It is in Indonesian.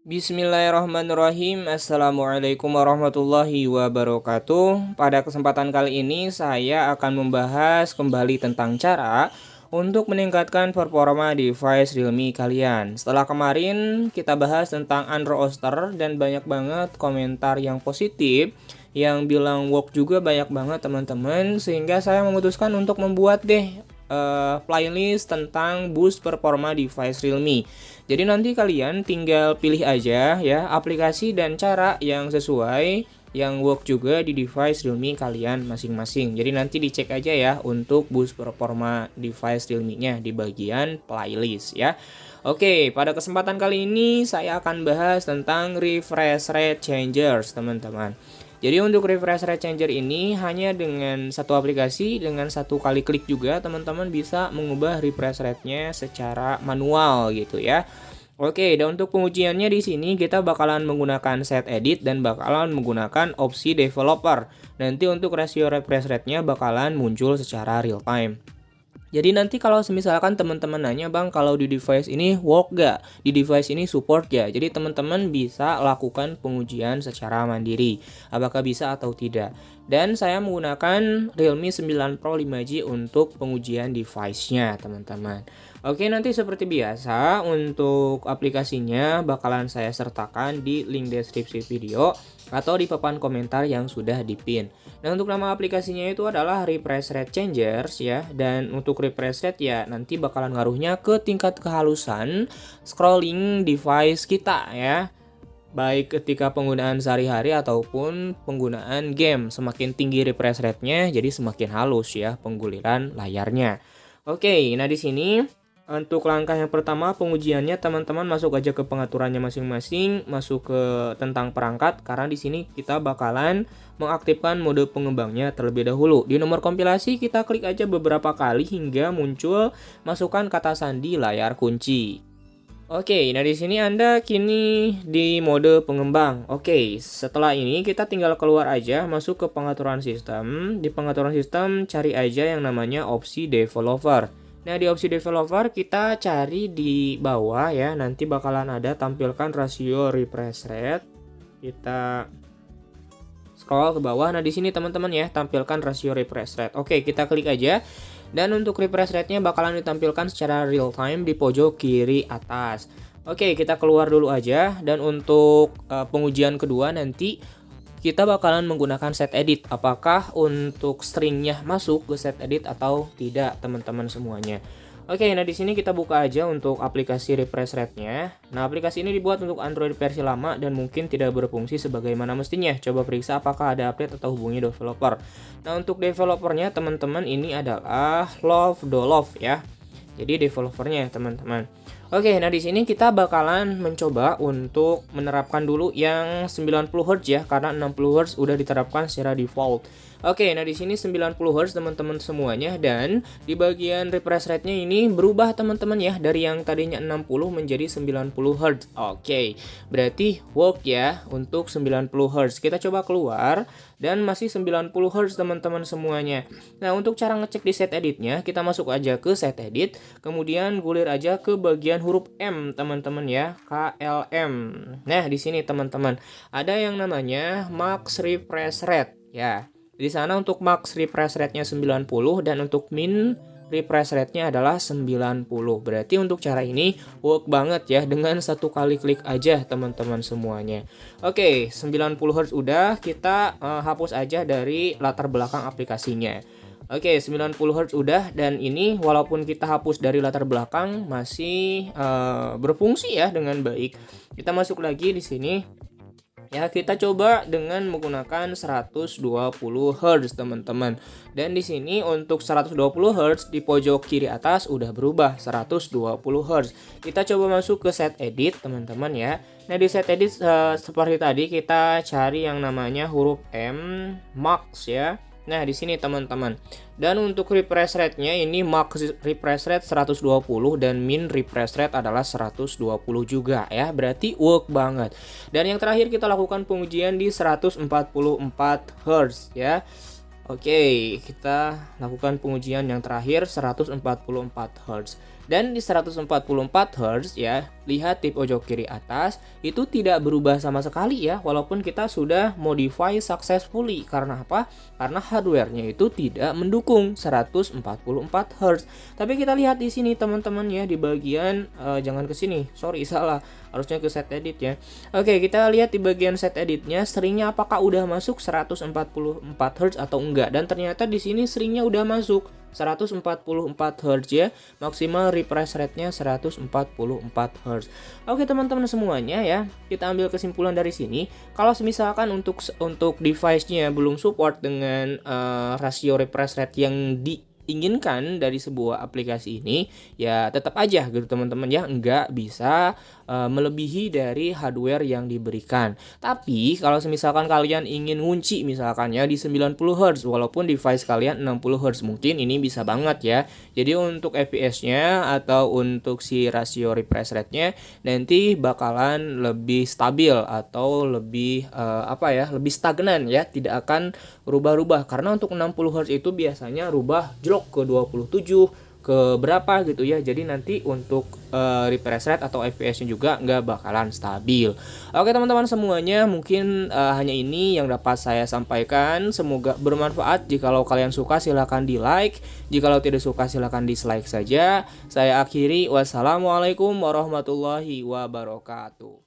Bismillahirrahmanirrahim. Assalamualaikum warahmatullahi wabarakatuh. Pada kesempatan kali ini saya akan membahas kembali tentang cara untuk meningkatkan performa device Realme kalian. Setelah kemarin kita bahas tentang Android Oster dan banyak banget komentar yang positif, yang bilang work juga banyak banget teman-teman, sehingga saya memutuskan untuk membuat playlist tentang boost performa device Realme. Jadi nanti kalian tinggal pilih aja ya aplikasi dan cara yang sesuai, yang work juga di device Realme kalian masing-masing. Jadi nanti dicek aja ya untuk boost performa device Realme-nya di bagian playlist ya. Oke, pada kesempatan kali ini saya akan bahas tentang refresh rate changers, teman-teman. Jadi untuk refresh rate changer ini hanya dengan satu aplikasi, dengan satu kali klik juga teman-teman bisa mengubah refresh rate-nya secara manual gitu ya. Oke, dan untuk pengujiannya di sini kita bakalan menggunakan set edit dan bakalan menggunakan opsi developer. Nanti untuk rasio refresh rate-nya bakalan muncul secara real time. Jadi nanti kalau misalkan teman-teman nanya, Bang, kalau di device ini work gak? Di device ini support gak? Jadi teman-teman bisa lakukan pengujian secara mandiri, apakah bisa atau tidak. Dan saya menggunakan Realme 9 Pro 5G untuk pengujian device-nya, teman-teman. Oke, nanti seperti biasa untuk aplikasinya bakalan saya sertakan di link deskripsi video atau di papan komentar yang sudah dipin. Nah, untuk nama aplikasinya itu adalah Refresh Rate Changers ya, dan untuk refresh rate ya nanti bakalan ngaruhnya ke tingkat kehalusan scrolling device kita ya. Baik ketika penggunaan sehari-hari ataupun penggunaan game, semakin tinggi refresh rate-nya jadi semakin halus ya pengguliran layarnya. Oke, nah di sini untuk langkah yang pertama pengujiannya teman-teman masuk aja ke pengaturannya masing-masing, masuk ke tentang perangkat karena di sini kita bakalan mengaktifkan mode pengembangnya terlebih dahulu. Di nomor kompilasi kita klik aja beberapa kali hingga muncul masukan kata sandi layar kunci. Oke, nah di sini Anda kini di mode pengembang. Oke, setelah ini kita tinggal keluar aja, masuk ke pengaturan sistem. Di pengaturan sistem cari aja yang namanya opsi developer. Nah, di opsi developer kita cari di bawah ya, nanti bakalan ada tampilkan rasio refresh rate. Kita scroll ke bawah. Nah, di sini teman-teman ya, tampilkan rasio refresh rate. Oke, kita klik aja. Dan untuk refresh rate-nya bakalan ditampilkan secara real time di pojok kiri atas. Oke, kita keluar dulu aja. Dan untuk pengujian kedua nanti kita bakalan menggunakan set edit. Apakah untuk stringnya masuk ke set edit atau tidak, teman-teman semuanya. Oke, nah di sini kita buka aja untuk aplikasi refresh rate-nya. Nah, aplikasi ini dibuat untuk Android versi lama dan mungkin tidak berfungsi sebagaimana mestinya. Coba periksa apakah ada update atau hubungi developer. Nah, untuk developernya teman-teman ini adalah Love Dolov ya. Jadi developernya teman-teman. Oke, nah di sini kita bakalan mencoba untuk menerapkan dulu yang 90 Hz ya, karena 60 Hz udah diterapkan secara default. Oke, nah di sini 90 Hz teman-teman semuanya, dan di bagian refresh rate-nya ini berubah teman-teman ya, dari yang tadinya 60 menjadi 90 Hz. Oke, berarti work ya untuk 90 Hz. Kita coba keluar dan masih 90 Hz teman-teman semuanya. Nah, untuk cara ngecek di set edit-nya, kita masuk aja ke set edit, kemudian gulir aja ke bagian huruf M teman-teman ya, KLM. Nah, di sini teman-teman ada yang namanya max refresh rate ya. Di sana untuk max refresh rate-nya 90 dan untuk min refresh rate-nya adalah 90. Berarti untuk cara ini work banget ya, dengan satu kali klik aja teman-teman semuanya. Oke, 90 Hz udah, kita hapus aja dari latar belakang aplikasinya. Oke, 90 Hz udah, dan ini walaupun kita hapus dari latar belakang masih berfungsi ya dengan baik. Kita masuk lagi di sini. Ya, kita coba dengan menggunakan 120 Hz teman-teman. Dan di sini untuk 120 Hz di pojok kiri atas udah berubah 120 Hz. Kita coba masuk ke set edit teman-teman ya. Nah, di set edit seperti tadi kita cari yang namanya huruf M max ya. Nah, di sini teman-teman. Dan untuk refresh rate-nya ini max refresh rate 120 dan min refresh rate adalah 120 juga ya. Berarti work banget. Dan yang terakhir kita lakukan pengujian di 144 Hz ya. Oke, kita lakukan pengujian yang terakhir 144 Hz. Dan di 144 Hz ya, lihat di pojok kiri atas itu tidak berubah sama sekali ya, walaupun kita sudah modify successfully. Karena apa? Karena hardware-nya itu tidak mendukung 144 Hz. Tapi kita lihat di sini teman-teman ya, di bagian jangan ke sini. Sorry, salah. Harusnya ke set edit ya. Oke, kita lihat di bagian set editnya seringnya apakah udah masuk 144 Hz atau enggak. Dan ternyata di sini seringnya udah masuk 144 Hz ya. Maksimal refresh rate-nya 144 Hz. Oke, teman-teman semuanya ya. Kita ambil kesimpulan dari sini. Kalau misalkan untuk device-nya belum support dengan rasio refresh rate yang diinginkan dari sebuah aplikasi ini, ya tetap aja gitu teman-teman ya, nggak bisa melebihi dari hardware yang diberikan. Tapi kalau misalkan kalian ingin ngunci misalkan ya di 90 Hz walaupun device kalian 60 Hz, mungkin ini bisa banget ya. Jadi untuk FPS-nya atau untuk si rasio refresh rate-nya nanti bakalan lebih stabil atau lebih lebih stagnan ya, tidak akan rubah-rubah. Karena untuk 60 Hz itu biasanya rubah jlok ke 27 ke berapa gitu ya. Jadi nanti untuk refresh rate atau FPS-nya juga nggak bakalan stabil. Oke teman-teman semuanya, mungkin hanya ini yang dapat saya sampaikan. Semoga bermanfaat. Jikalau kalian suka silahkan di like, jikalau tidak suka silahkan dislike saja. Saya akhiri, wassalamualaikum warahmatullahi wabarakatuh.